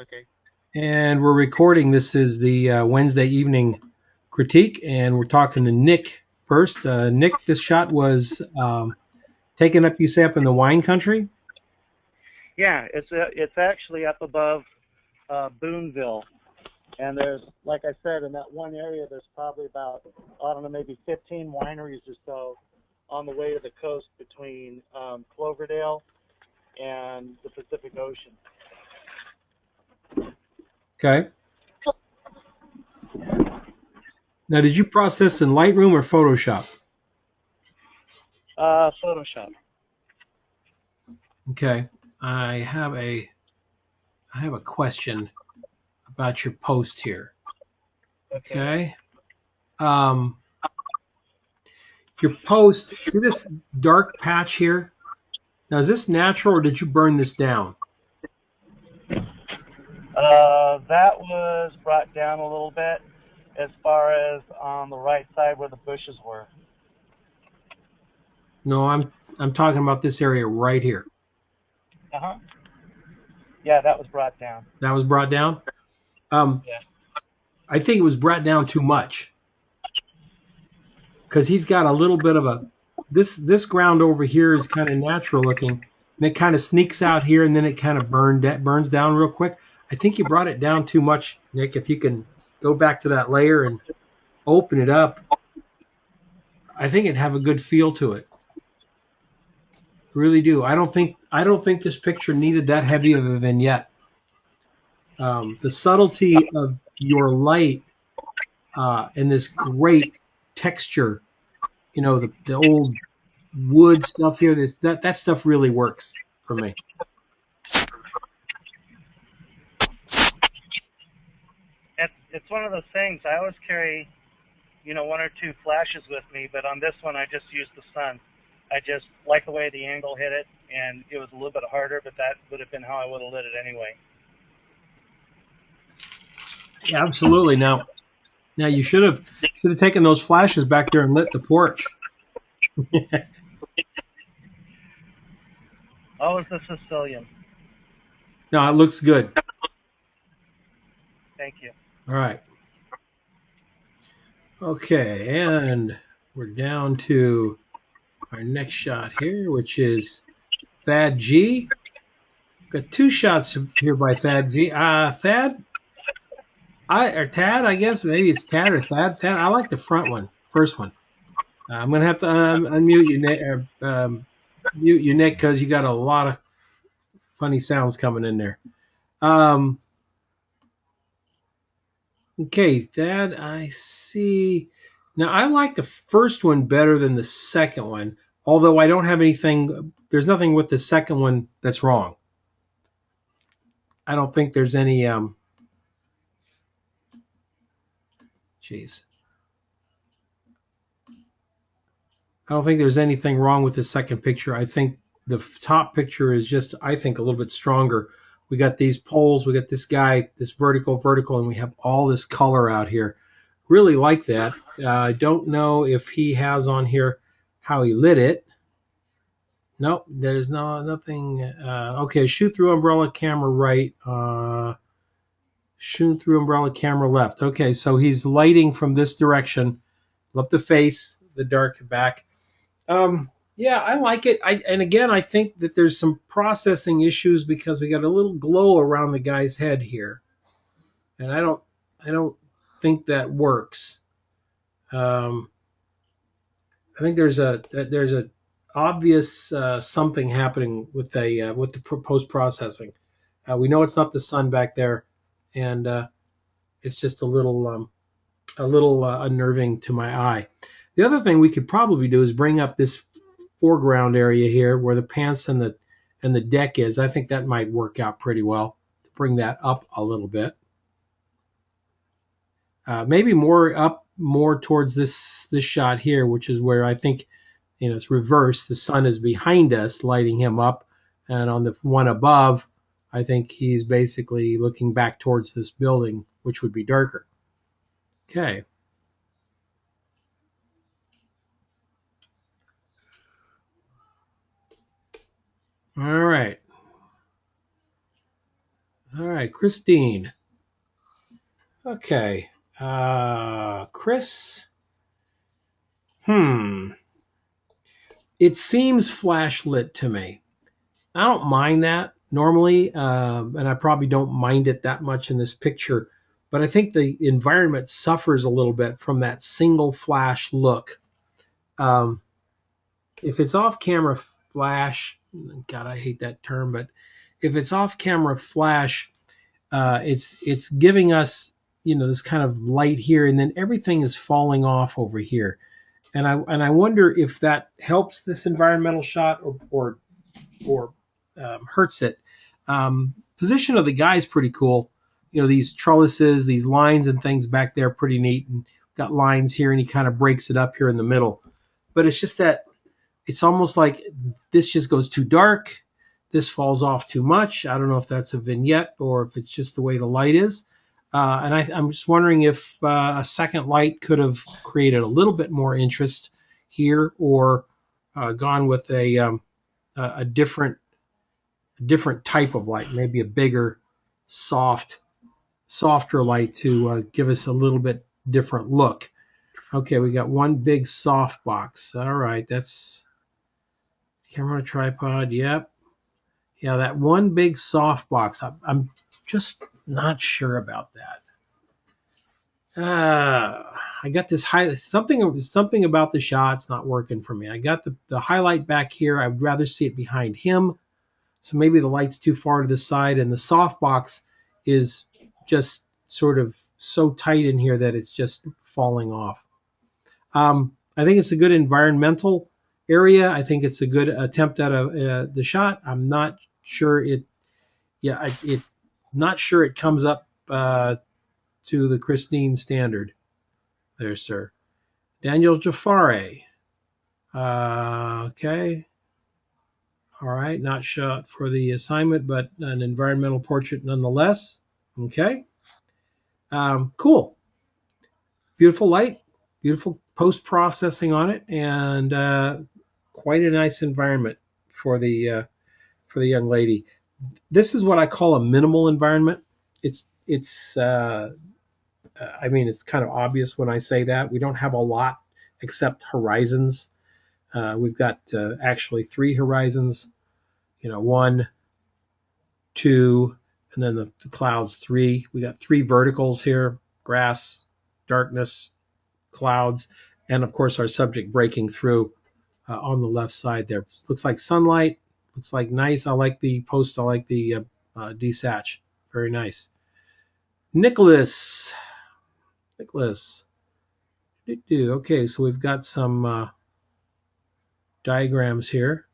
Okay. And we're recording. This is the Wednesday evening critique, and we're talking to Nick first. Nick, this shot was taken up, you say, up in the wine country? Yeah, it's actually up above Boonville, and there's, like I said, in that one area, there's probably about, I don't know, maybe 15 wineries or so on the way to the coast between Cloverdale and the Pacific Ocean. Okay. Now, did you process in Lightroom or Photoshop? Photoshop. Okay. I have a I have a question about your post here. Okay. Okay. Um, your post. See this dark patch here? Now, is this natural or did you burn this down? That was brought down a little bit as far as on the right side where the bushes were. No, I'm talking about this area right here. Uh huh. Yeah, that was brought down. That was brought down. Um, Yeah. I think it was brought down too much because he's got a little bit of a this ground over here is kind of natural looking, and it kind of sneaks out here, and then it kind of burns down real quick. I think you brought it down too much, Nick. If you can go back to that layer and open it up, I think it'd have a good feel to it. Really do. I don't think this picture needed that heavy of a vignette. The subtlety of your light and this great texture, the old wood stuff here. That stuff really works for me. It's one of those things. I always carry, one or two flashes with me, but on this one I just used the sun. I just like the way the angle hit it, and it was a little bit harder, but that would have been how I would have lit it anyway. Yeah, absolutely. Now you should have taken those flashes back there and lit the porch. Oh, it's the Sicilian. No, it looks good. Thank you. All right. Okay, and we're down to our next shot here, which is Thad G. Got two shots here by Thad G. Thad, or Tad, I guess maybe it's Tad or Thad. Thad, I like the front one, first one. I'm gonna have to unmute you, Nick, mute you, Nick, because you got a lot of funny sounds coming in there. Um, okay, Thad, I see. Now I like the first one better than the second one, although I don't have anything. There's nothing with the second one that's wrong. I don't think there's any. Jeez, I don't think there's anything wrong with the second picture. I think the top picture is just, I think, a little bit stronger. We got these poles, we got this guy, this vertical, and we have all this color out here. Really like that. I don't know if he has on here how he lit it. Nope, there's nothing. Okay, shoot through umbrella camera right. Shoot through umbrella camera left. Okay, so he's lighting from this direction. Love the face, the dark back. Yeah, I like it. And again, I think that there's some processing issues because we got a little glow around the guy's head here, and I don't think that works. Um, I think there's a obvious something happening with the post processing. We know it's not the sun back there, and it's just a little unnerving to my eye. The other thing we could probably do is bring up this foreground area here where the pants and the deck is. I think that might work out pretty well to bring that up a little bit. Maybe more towards this shot here, which is where I think it's reversed. The sun is behind us, lighting him up, and on the one above, I think he's basically looking back towards this building, which would be darker. Okay. All right. All right, Christine. Okay. Chris. It seems flash lit to me. I don't mind that normally, and I probably don't mind it that much in this picture. But I think the environment suffers a little bit from that single flash look. Um, if it's off camera flash, God, I hate that term, but if it's off camera flash, it's giving us this kind of light here, and then everything is falling off over here. And I wonder if that helps this environmental shot or hurts it. Position of the guy is pretty cool. These trellises, these lines and things back there, pretty neat. And got lines here, and he kind of breaks it up here in the middle. But it's just that it's almost like this just goes too dark. This falls off too much. I don't know if that's a vignette or if it's just the way the light is. I'm just wondering if a second light could have created a little bit more interest here, or gone with a different type of light, maybe a bigger, softer light to give us a little bit different look. Okay, we got one big soft box. All right, that's camera tripod. Yep. Yeah, that one big soft box. I'm just not sure about that. I got this something about the shot's not working for me. I got the highlight back here. I'd rather see it behind him. So maybe the light's too far to the side, and the softbox is just sort of so tight in here that it's just falling off. I think it's a good environmental area. I think it's a good attempt at the shot. I'm not sure not sure it comes up to the Christine standard there, sir. Daniel Jafare. Okay. All right, not shot for the assignment, but an environmental portrait nonetheless. Okay. Cool. Beautiful light, beautiful post-processing on it, and quite a nice environment for the young lady. This is what I call a minimal environment. It's I mean, it's kind of obvious when I say that. We don't have a lot except horizons. We've got actually 3 horizons. 1, 2, and then the clouds 3. We got 3 verticals here: grass, darkness, clouds, and of course our subject breaking through on the left side there. Looks like sunlight. Looks like nice. I like the post. I like the desatch. Very nice. Nicholas. Okay, so we've got some diagrams here.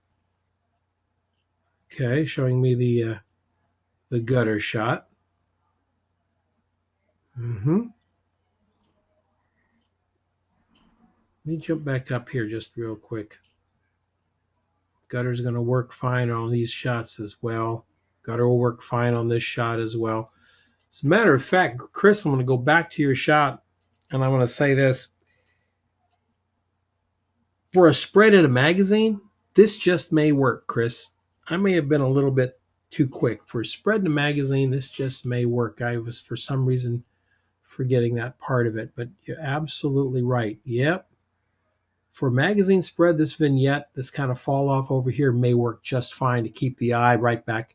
Okay, showing me the gutter shot. Let me jump back up here just real quick. Gutter's going to work fine on these shots as well. Gutter will work fine on this shot as well. As a matter of fact, Chris, I'm going to go back to your shot, and I'm going to say this. For a spread in a magazine, this just may work, Chris. I may have been a little bit too quick. For a spread in a magazine, this just may work. I was, for some reason, forgetting that part of it, but you're absolutely right. Yep. For a magazine spread, this vignette, this kind of fall off over here may work just fine to keep the eye right back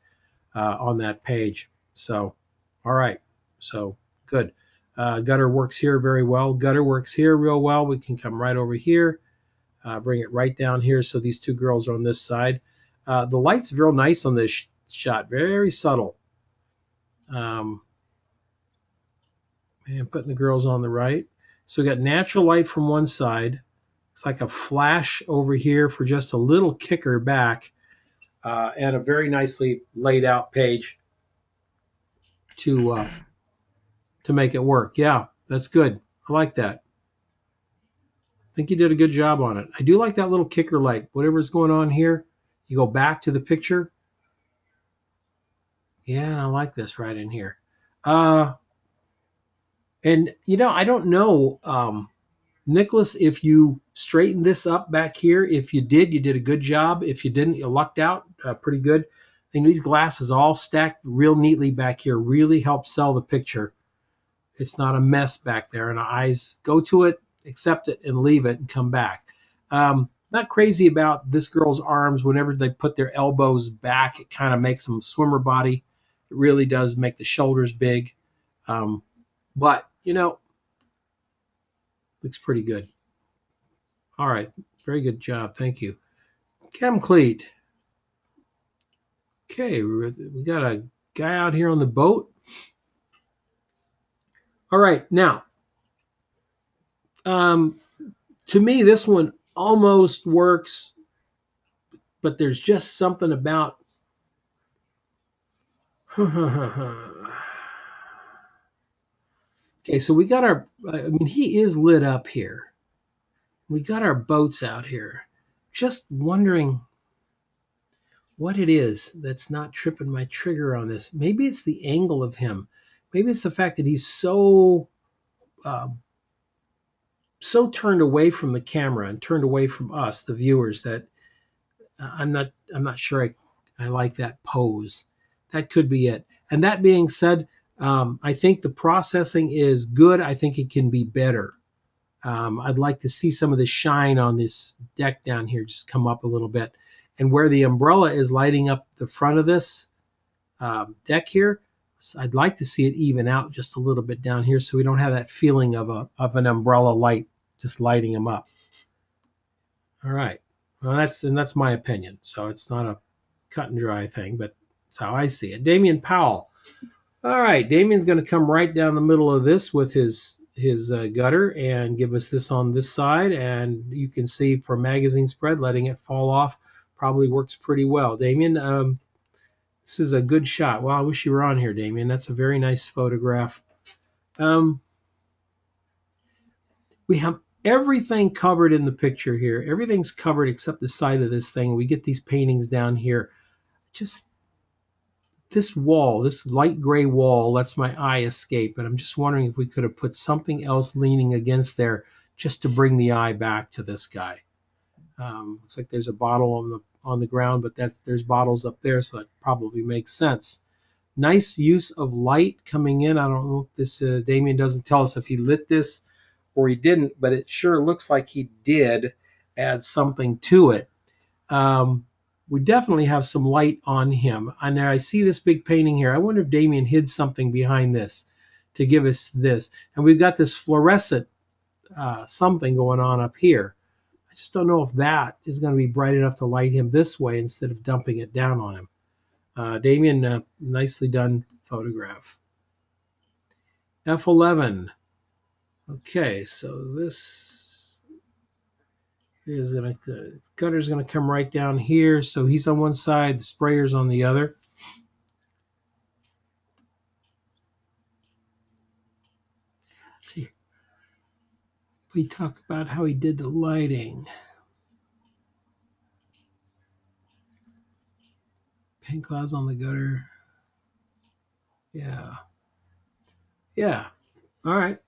on that page. So, all right. So, good. Gutter works here very well. Gutter works here real well. We can come right over here, bring it right down here so these 2 girls are on this side. The light's real nice on this shot. Very subtle. And putting the girls on the right. So we got natural light from one side. It's like a flash over here for just a little kicker back, and a very nicely laid out page to make it work. Yeah, that's good. I like that. I think you did a good job on it. I do like that little kicker light. Whatever's going on here, you go back to the picture. Yeah, I like this right in here. And I don't know, Nicholas, if you straightened this up back here. If you did a good job. If you didn't, you lucked out pretty good. And these glasses all stacked real neatly back here really help sell the picture. It's not a mess back there, and the eyes go to it, accept it, and leave it and come back. Not crazy about this girl's arms. Whenever they put their elbows back, it kind of makes them swimmer body. It really does make the shoulders big. But, looks pretty good. All right. Very good job. Thank you. ChemCleat. Okay, we got a guy out here on the boat. All right, now, to me, this one almost works, but there's just something about. Okay, so we got he is lit up here. We got our boats out here. Just wondering what it is that's not tripping my trigger on this. Maybe it's the angle of him. Maybe it's the fact that he's so turned away from the camera and turned away from us, the viewers, that I'm not sure I like that pose. That could be it. And that being said, I think the processing is good. I think it can be better. I'd like to see some of the shine on this deck down here just come up a little bit. And where the umbrella is lighting up the front of this deck here, I'd like to see it even out just a little bit down here so we don't have that feeling of an umbrella light just lighting them up. All right. Well, that's my opinion. So it's not a cut and dry thing, but that's how I see it. Damian Powell. All right. Damian's going to come right down the middle of this with his gutter and give us this on this side. And you can see for magazine spread, letting it fall off probably works pretty well. Damian, this is a good shot. Well, I wish you were on here, Damian. That's a very nice photograph. We have everything covered in the picture here. Everything's covered except the side of this thing. We get these paintings down here. Just this wall, this light gray wall, lets my eye escape. And I'm just wondering if we could have put something else leaning against there just to bring the eye back to this guy. Looks like there's a bottle on the ground, but there's bottles up there, so that probably makes sense. Nice use of light coming in. I don't know if this Damian doesn't tell us if he lit this or he didn't, but it sure looks like he did add something to it. We definitely have some light on him. And I see this big painting here. I wonder if Damian hid something behind this to give us this. And we've got this fluorescent something going on up here. I just don't know if that is going to be bright enough to light him this way instead of dumping it down on him. Damian, nicely done photograph. F11. Okay, so this is the gutter's going to come right down here. So he's on one side, the sprayer's on the other. Let's see. We talk about how he did the lighting. Paint clouds on the gutter. Yeah. All right.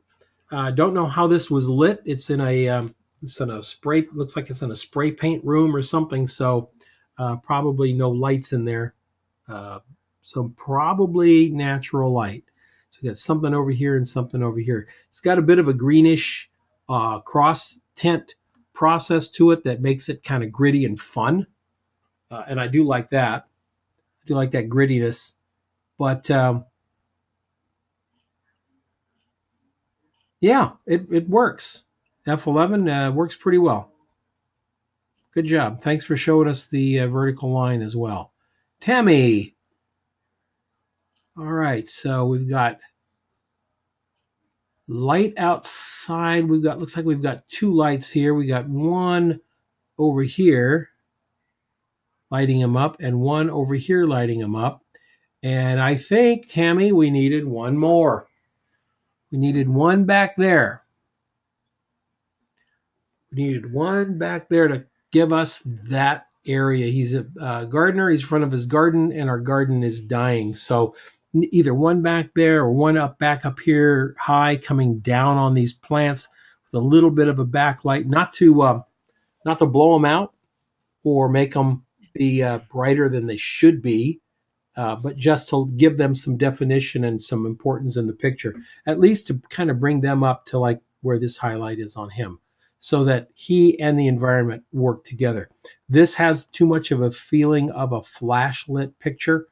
Don't know how this was lit. It's in a spray. Looks like it's in a spray paint room or something. So probably no lights in there. So probably natural light. So we got something over here and something over here. It's got a bit of a greenish cross tint process to it that makes it kind of gritty and fun. And I do like that. I do like that grittiness. But yeah, it works. F11 works pretty well. Good job. Thanks for showing us the vertical line as well. Tammy. All right, so we've got light outside. Looks like we've got two lights here. We got one over here lighting them up and one over here lighting them up. And I think, Tammy, we needed one more. We needed one back there. We needed one back there to give us that area. He's a gardener. He's in front of his garden, and our garden is dying. So either one back there or one back up here high coming down on these plants with a little bit of a backlight, not to blow them out or make them be brighter than they should be. but just to give them some definition and some importance in the picture, at least to kind of bring them up to like where this highlight is on him, so that he and the environment work together. This has too much of a feeling of a flash lit picture,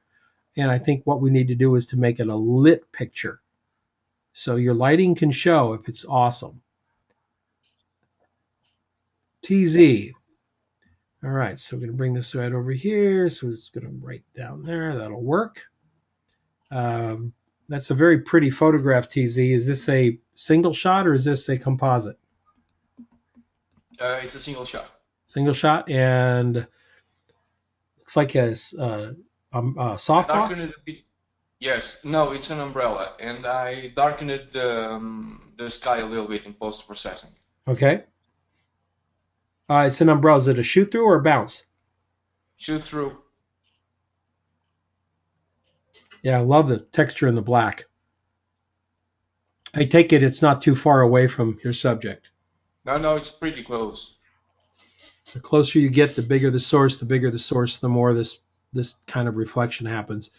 and I think what we need to do is to make it a lit picture. So your lighting can show if it's awesome. TZ. All right, so we're going to bring this right over here. So it's going to right down there. That'll work. That's a very pretty photograph, TZ. Is this a single shot or is this a composite? It's a single shot. Single shot, and looks like a softbox. Yes, no, it's an umbrella, and I darkened the sky a little bit in post processing. Okay. It's an umbrella. Is it a shoot through or a bounce? Shoot through. Yeah, I love the texture in the black. I take it it's not too far away from your subject. No, it's pretty close. The closer you get, the bigger the source. The bigger the source, the more this kind of reflection happens.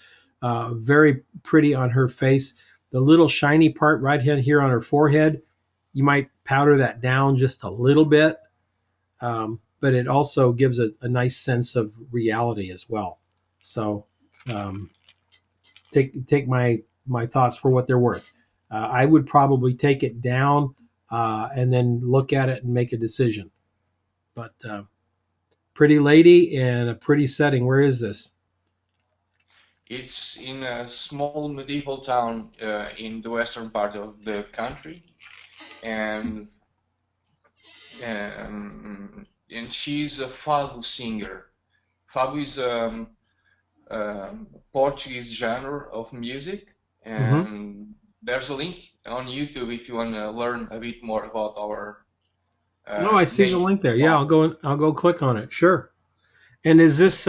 Very pretty on her face. The little shiny part right here on her forehead, you might powder that down just a little bit, but it also gives a nice sense of reality as well. So take my thoughts for what they're worth. I would probably take it down and then look at it and make a decision. But pretty lady and a pretty setting. Where is this? It's in a small medieval town in the western part of the country, and she's a fado singer. Fado is Portuguese genre of music, and there's a link on YouTube if you want to learn a bit more about our. Oh, I see the link there. Yeah, I'll go click on it. Sure. And is this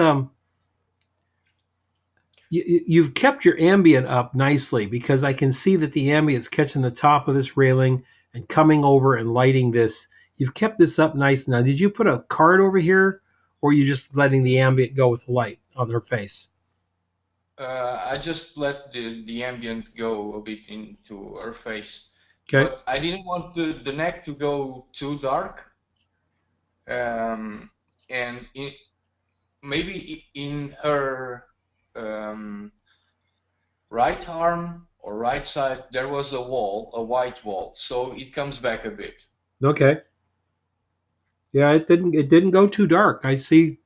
you've kept your ambient up nicely, because I can see that the ambient's catching the top of this railing and coming over and lighting this. You've kept this up nice. Now, did you put a card over here, or are you just letting the ambient go with the light on her face? I just let the ambient go a bit into her face. Okay. But I didn't want the neck to go too dark. And maybe in her right arm or right side, there was a wall, a white wall. So it comes back a bit. Okay. Yeah, it didn't go too dark. I see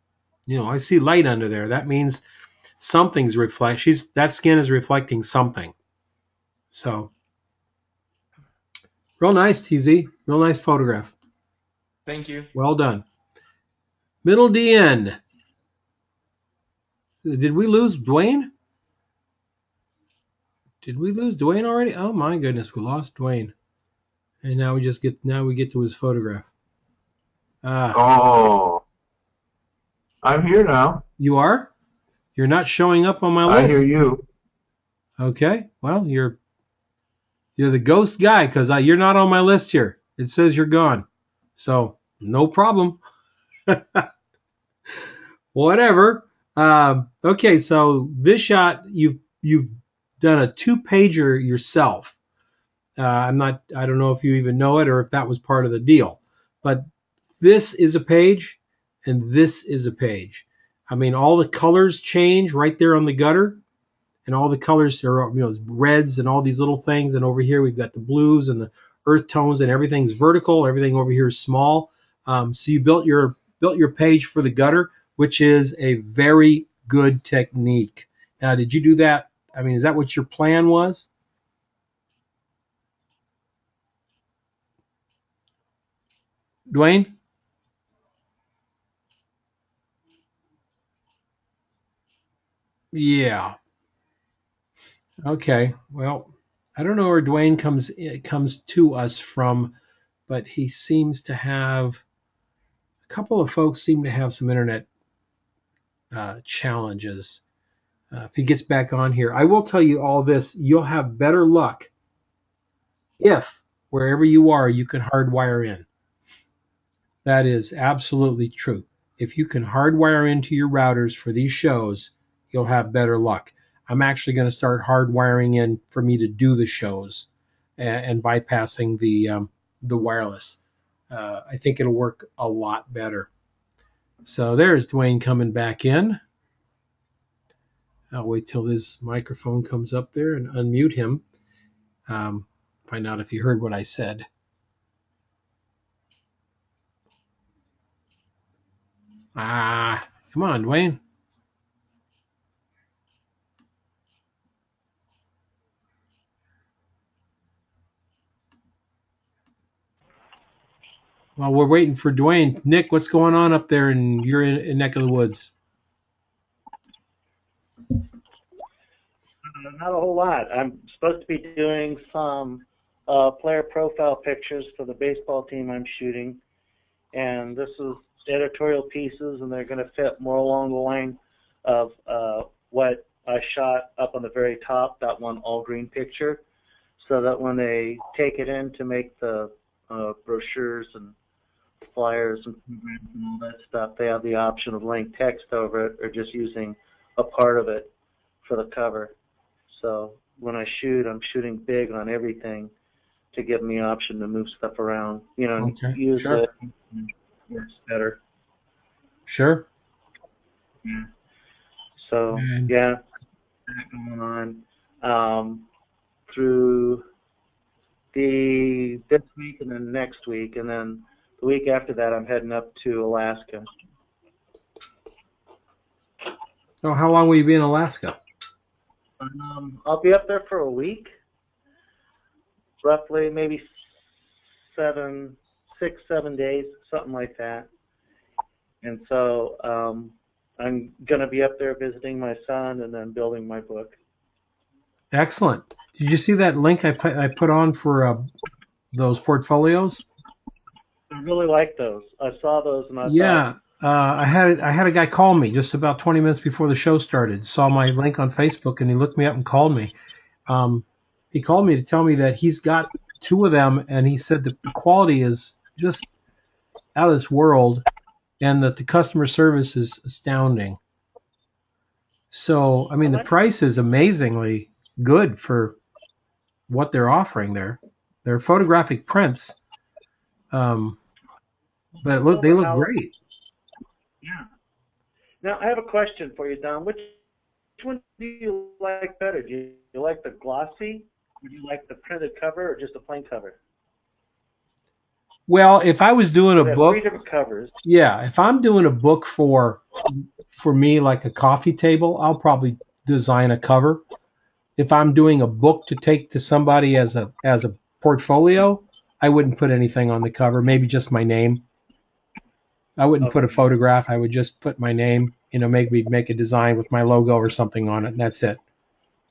light under there. That means something's that skin is reflecting something. So real nice, TZ. Real nice photograph. Thank you. Well done. Middle DN. Did we lose Dwayne? Did we lose Dwayne already? Oh my goodness, we lost Dwayne. And now we get to his photograph. Oh. I'm here now. You are? You're not showing up on my list. I hear you. Okay. Well, you're the ghost guy, because you're not on my list here. It says you're gone. So no problem. Whatever. Okay, so this shot you've done a 2-pager yourself. I don't know if you even know it or if that was part of the deal, but this is a page and this is a page. I mean, all the colors change right there on the gutter, and all the colors are, reds and all these little things. And over here we've got the blues and the earth tones, and everything's vertical. Everything over here is small. So you built your page for the gutter, which is a very good technique. Now, did you do that? I mean, is that what your plan was? Dwayne? Yeah. Okay. Well, I don't know where Dwayne comes to us from, but he seems to have a couple of folks seem to have some internet challenges. If he gets back on here, I will tell you all this: you'll have better luck if wherever you are, you can hardwire in. That is absolutely true. If you can hardwire into your routers for these shows, you'll have better luck. I'm actually going to start hardwiring in for me to do the shows and bypassing the wireless. I think it'll work a lot better. So there's Dwayne coming back in. I'll wait till his microphone comes up there and unmute him. Find out if he heard what I said. Come on, Dwayne. While we're waiting for Dwayne, Nick, what's going on up there in your neck of the woods? Not a whole lot. I'm supposed to be doing some player profile pictures for the baseball team I'm shooting, and this is editorial pieces, and they're going to fit more along the line of what I shot up on the very top, that one all-green picture, so that when they take it in to make the brochures and flyers and all that stuff, they have the option of laying text over it or just using a part of it for the cover. So when I shoot, I'm shooting big on everything to give me the option to move stuff around, Okay, use sure. it. Works better. Sure. Yeah. So And yeah, that going on through this week and then next week, and then the week after that I'm heading up to Alaska. so how long will you be in Alaska? I'll be up there for a week, roughly maybe 6-7 days, something like that. And so I'm going to be up there visiting my son and then building my book. Excellent. Did you see that link I put on for those portfolios? I really like those. I saw those and I Yeah. I had a guy call me just about 20 minutes before the show started. Saw my link on Facebook and he looked me up and called me. He called me to tell me that he's got 2 of them, and he said that the quality is just out of this world, and that the customer service is astounding. So, I mean, the price is amazingly good for what they're offering there. They're photographic prints, but they look great. Yeah. Now, I have a question for you, Don. Which one do you like better? Do you like the glossy, or do you like the printed cover, or just a plain cover? Well, if I was doing a book, 3 different covers. yeah, if I'm doing a book for me, like a coffee table, I'll probably design a cover. If I'm doing a book to take to somebody as a portfolio, I wouldn't put anything on the cover, maybe just my name. I wouldn't put a photograph. I would just put my name, maybe make a design with my logo or something on it, and that's it.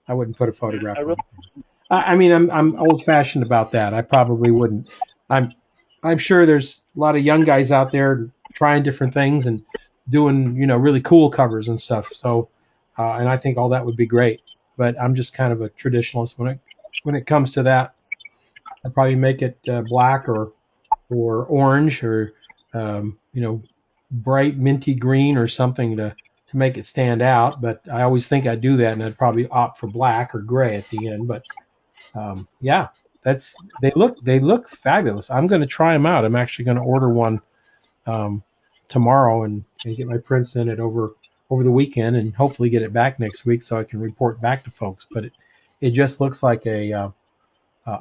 I wouldn't put a photograph on it. I mean, I'm old-fashioned about that. I probably wouldn't. I'm sure there's a lot of young guys out there trying different things and doing, really cool covers and stuff. So, and I think all that would be great. But I'm just kind of a traditionalist when it comes to that. I'd probably make it black or orange or bright minty green or something to make it stand out. But I always think I'd do that, and I'd probably opt for black or gray at the end. But yeah, they look fabulous. I'm going to try them out. I'm actually going to order one tomorrow and get my prints in it over the weekend, and hopefully get it back next week so I can report back to folks. But it just looks like I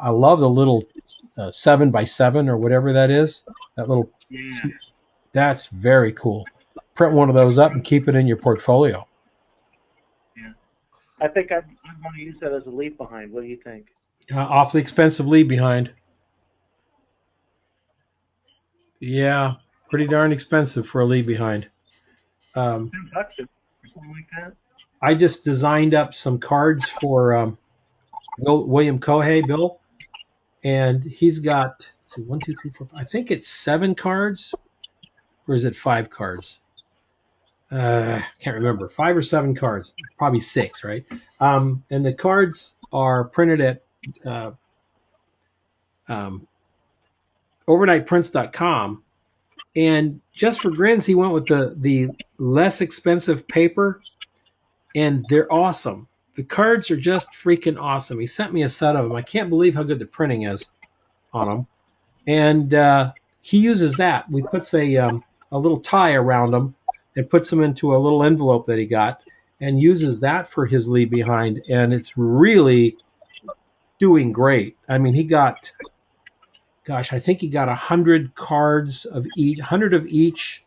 love the little 7x7 or whatever that is. That little, that's very cool. Print one of those up and keep it in your portfolio. Yeah, I think I'm going to use that as a leave behind. What do you think? Awfully expensive leave behind. Yeah, pretty darn expensive for a leave behind. $10 or something like that. I just designed up some cards for William Kohei, Bill, and he's got, let's see, 1, 2, 3, 4, 5. I think it's 7 cards, or is it 5 cards? Can't remember. 5 or 7 cards, probably 6, right? And the cards are printed at overnightprints.com. And just for grins, he went with the less expensive paper, and they're awesome. The cards are just freaking awesome. He sent me a set of them. I can't believe how good the printing is on them. And he uses that. We puts a little tie around them and puts them into a little envelope that he got and uses that for his leave behind. And it's really doing great. I mean, he got, gosh, I think he got 100 cards of each, 100 of each,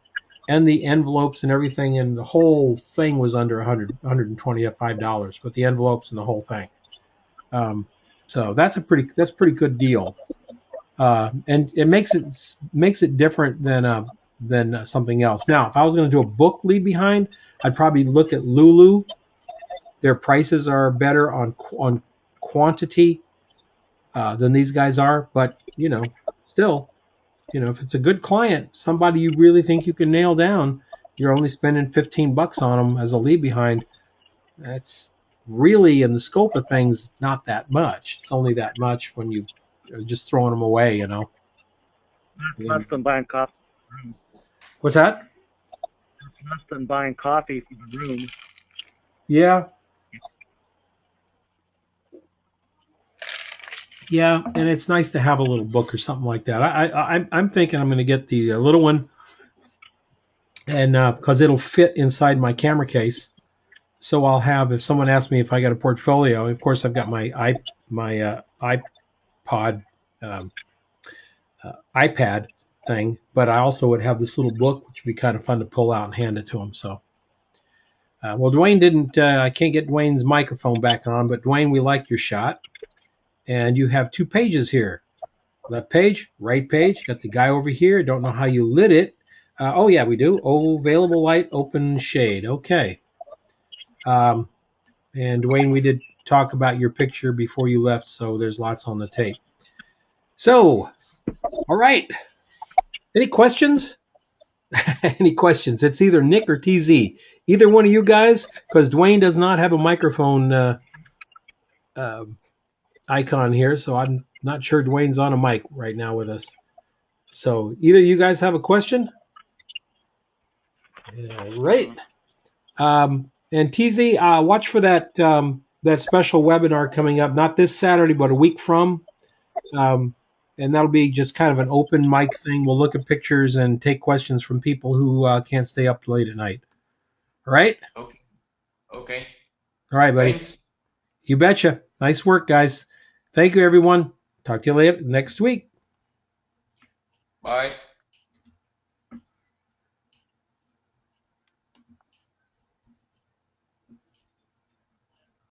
and the envelopes and everything, and the whole thing was under $125, but the envelopes and the whole thing. So that's pretty good deal, and it makes it different than something else. Now, if I was going to do a book leave behind, I'd probably look at Lulu. Their prices are better on quantity than these guys are, but still. If it's a good client, somebody you really think you can nail down, you're only spending $15 on them as a leave behind. That's really, in the scope of things, not that much. It's only that much when you're just throwing them away, It's less than buying coffee for the room. What's that? It's less than buying coffee for the room. Yeah. Yeah, and it's nice to have a little book or something like that. I'm thinking I'm going to get the little one, and because it'll fit inside my camera case. So I'll have, if someone asks me if I got a portfolio, of course I've got my iPod, iPad thing, but I also would have this little book, which would be kind of fun to pull out and hand it to them. So, well, Dwayne didn't. I can't get Dwayne's microphone back on, but Dwayne, we liked your shot. And you have 2 pages here. Left page, right page. Got the guy over here. Don't know how you lit it. Oh, yeah, we do. Oh, available light, open shade. Okay. And Dwayne, we did talk about your picture before you left, so there's lots on the tape. So, all right. Any questions? Any questions? It's either Nick or TZ. Either one of you guys, because Dwayne does not have a microphone icon here, so I'm not sure Dwayne's on a mic right now with us. So either you guys have a question? Right. And TZ, watch for that special webinar coming up, not this Saturday, but a week from. And that'll be just kind of an open mic thing. We'll look at pictures and take questions from people who can't stay up late at night. All right? Okay. All right, buddy. Thanks. You betcha. Nice work, guys. Thank you, everyone. Talk to you later next week. Bye.